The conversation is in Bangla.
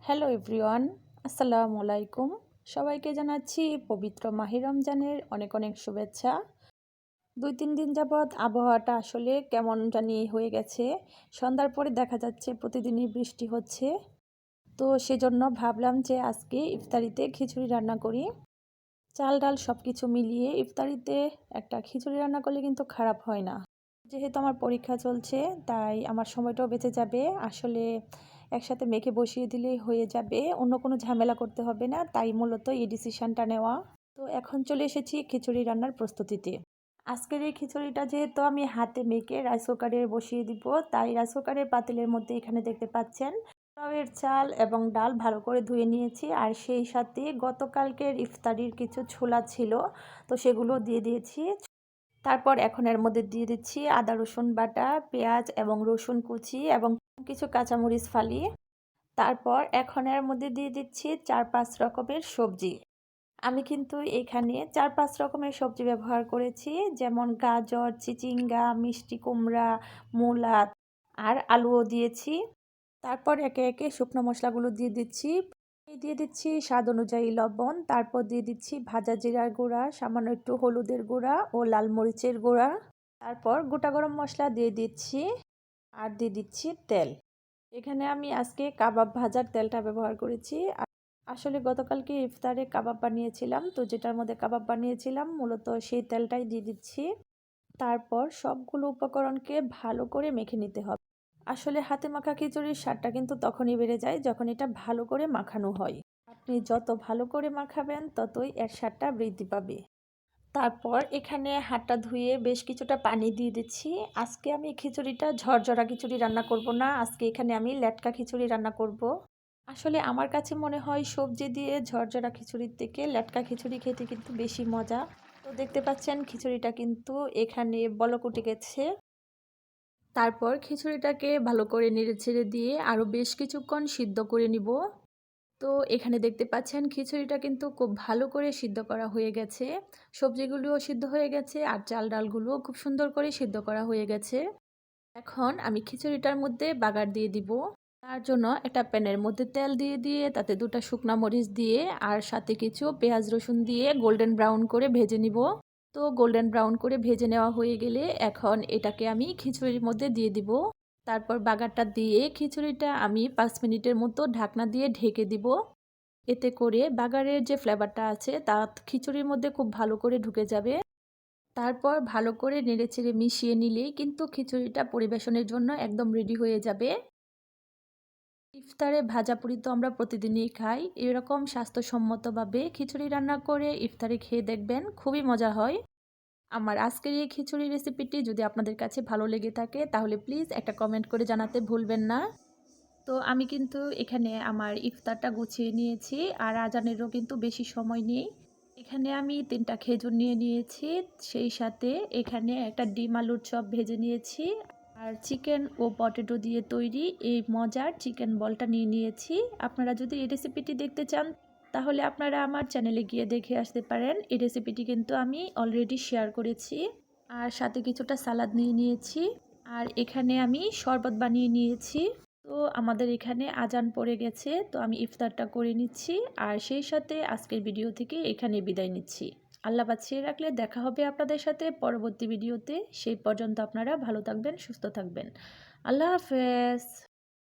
হ্যালো এভরিওয়ান, আসসালামু আলাইকুম। সবাইকে জানাচ্ছি পবিত্র মাহে রমজানের অনেক অনেক শুভেচ্ছা। 2-3 দিন যাবৎ আবহাওয়াটা আসলে কেমন জানি হয়ে গেছে। সন্ধ্যার পরে দেখা যাচ্ছে প্রতিদিনই বৃষ্টি হচ্ছে। তো সেজন্য ভাবলাম যে আজকে ইফতারিতে খিচুড়ি রান্না করি। চাল ডাল সব কিছু মিলিয়ে ইফতারিতে একটা খিচুড়ি রান্না করলে কিন্তু খারাপ হয় না। যেহেতু আমার পরীক্ষা চলছে তাই আমার সময়টাও বেঁচে যাবে। আসলে একসাথে মেখে বসিয়ে দিলেই হয়ে যাবে, অন্য কোনো ঝামেলা করতে হবে না, তাই মূলত এই ডিসিশনটা নেওয়া। তো এখন চলে এসেছি খিচুড়ি রান্নার প্রস্তুতিতে। আজকের এই খিচুড়িটা যেহেতু আমি হাতে মেখে রাইস কুকারে বসিয়ে দিব, তাই রাইস কুকারের পাতিলের মধ্যে এখানে দেখতে পাচ্ছেন পোলাওয়ের চাল এবং ডাল ভালো করে ধুয়ে নিয়েছি। আর সেই সাথে গতকালকের ইফতারির কিছু ছোলা ছিল, তো সেগুলো দিয়ে দিয়েছি। তারপর এখন এর মধ্যে দিয়ে দিচ্ছি আদা রসুন বাটা, পেঁয়াজ এবং রসুন কুচি এবং কিছু কাঁচামরিচ ফালি। তারপর এখন এর মধ্যে দিয়ে দিচ্ছি 4-5 রকমের সবজি। আমি কিন্তু এখানে 4-5 রকমের সবজি ব্যবহার করেছি, যেমন গাজর, চিচিঙ্গা, মিষ্টি কুমড়া, মূলা আর আলুও দিয়েছি। তারপর একে একে শুকনো মশলাগুলো দিয়ে দিচ্ছি। দিয়ে দিচ্ছি স্বাদ অনুযায়ী লবণ, তারপর দিয়ে দিচ্ছি ভাজা জিরার গুঁড়া, সামান্য একটু হলুদের গুঁড়া ও লাল মরিচের গুঁড়া। তারপর গোটা গরম মশলা দিয়ে দিচ্ছি আর দিয়ে দিচ্ছি তেল। এখানে আমি আজকে কাবাব ভাজার তেলটা ব্যবহার করেছি। আসলে গতকালকে ইফতারে কাবাব বানিয়েছিলাম, তো যেটার মধ্যে কাবাব বানিয়েছিলাম মূলত সেই তেলটাই দিয়ে দিচ্ছি। তারপর সবগুলো উপকরণকে ভালো করে মেখে নিতে হবে। আসলে হাতে মাখা খিচুড়ির স্বাদটা কিন্তু তখনই বেড়ে যায় যখন এটা ভালো করে মাখানো হয়। আপনি যত ভালো করে মাখাবেন ততই এর স্বাদটা বৃদ্ধি পাবে। তারপর এখানে হাতটা ধুয়ে বেশ কিছুটা পানি দিয়ে দিচ্ছি। আজকে আমি খিচুড়িটা ঝরঝরা খিচুড়ি রান্না করব না, আজকে এখানে আমি লেটকা খিচুড়ি রান্না করব। আসলে আমার কাছে মনে হয় সবজি দিয়ে ঝরঝরা খিচুড়ির থেকে লেটকা খিচুড়ি খেতে কিন্তু বেশি মজা। তো দেখতে পাচ্ছেন খিচুড়িটা কিন্তু এখানে বলক উঠে গেছে। তারপর খিচুড়িটাকে ভালো করে নেড়েচেড়ে দিয়ে আরও বেশ কিছুক্ষণ সিদ্ধ করে নিব। তো এখানে দেখতে পাচ্ছেন খিচুড়িটা কিন্তু খুব ভালো করে সিদ্ধ করা হয়ে গেছে। সবজিগুলোও সিদ্ধ হয়ে গেছে আর চাল ডালগুলোও খুব সুন্দর করে সিদ্ধ করা হয়ে গেছে। এখন আমি খিচুড়িটার মধ্যে বাগার দিয়ে দিব। তার জন্য একটা প্যানের মধ্যে তেল দিয়ে দিয়ে তাতে 2টা শুকনা মরিচ দিয়ে আর সাথে কিছু পেঁয়াজ রসুন দিয়ে গোল্ডেন ব্রাউন করে ভেজে নিব। তো গোল্ডেন ব্রাউন করে ভেজে নেওয়া হয়ে গেলে এখন এটাকে আমি খিচুড়ির মধ্যে দিয়ে দিব। তারপর বাগারটা দিয়ে খিচুড়িটা আমি 5 মিনিটের মতো ঢাকনা দিয়ে ঢেকে দিব। এতে করে বাগারের যে ফ্লেভারটা আছে তা খিচুড়ির মধ্যে খুব ভালো করে ঢুকে যাবে। তারপর ভালো করে নেড়েচেড়ে মিশিয়ে নিলেই কিন্তু খিচুড়িটা পরিবেশনের জন্য একদম রেডি হয়ে যাবে। ইফতারে ভাজাপুরি তো আমরা প্রতিদিনই খাই, এরকম স্বাস্থ্যসম্মতভাবে খিচুড়ি রান্না করে ইফতারে খেয়ে দেখবেন, খুবই মজা হয়। আমার আজকের এই খিচুড়ি রেসিপিটি যদি আপনাদের কাছে ভালো লেগে থাকে তাহলে প্লিজ একটা কমেন্ট করে জানাতে ভুলবেন না। তো আমি কিন্তু এখানে আমার ইফতারটা গুছিয়ে নিয়েছি আর আজানেরও কিন্তু বেশি সময় নেই। এখানে আমি 3টা খেজুর নিয়ে নিয়েছি, সেই সাথে এখানে একটা ডিম আলুর চপ ভেজে নিয়েছি আর চিকেন ও পটেটো দিয়ে তৈরি এই মজার চিকেন বলটা নিয়ে নিয়েছি। আপনারা যদি এই রেসিপিটি দেখতে চান তাহলে আপনারা আমার চ্যানেলে গিয়ে দেখে আসতে পারেন। এই রেসিপিটি কিন্তু আমি অলরেডি শেয়ার করেছি। আর সাথে কিছুটা সালাদ নিয়ে নিয়েছি আর এখানে আমি শরবত বানিয়ে নিয়েছি। তো আমাদের এখানে আজান পড়ে গেছে, তো আমি ইফতারটা করে নিচ্ছি আর সেই সাথে আজকের ভিডিও থেকে এখানে বিদায় নিচ্ছি। আল্লাহ বাঁচিয়ে রাখলে দেখা হবে আপনাদের সাথে পরবর্তী ভিডিওতে। সেই পর্যন্ত আপনারা ভালো থাকবেন, সুস্থ থাকবেন। আল্লাহ হাফেজ।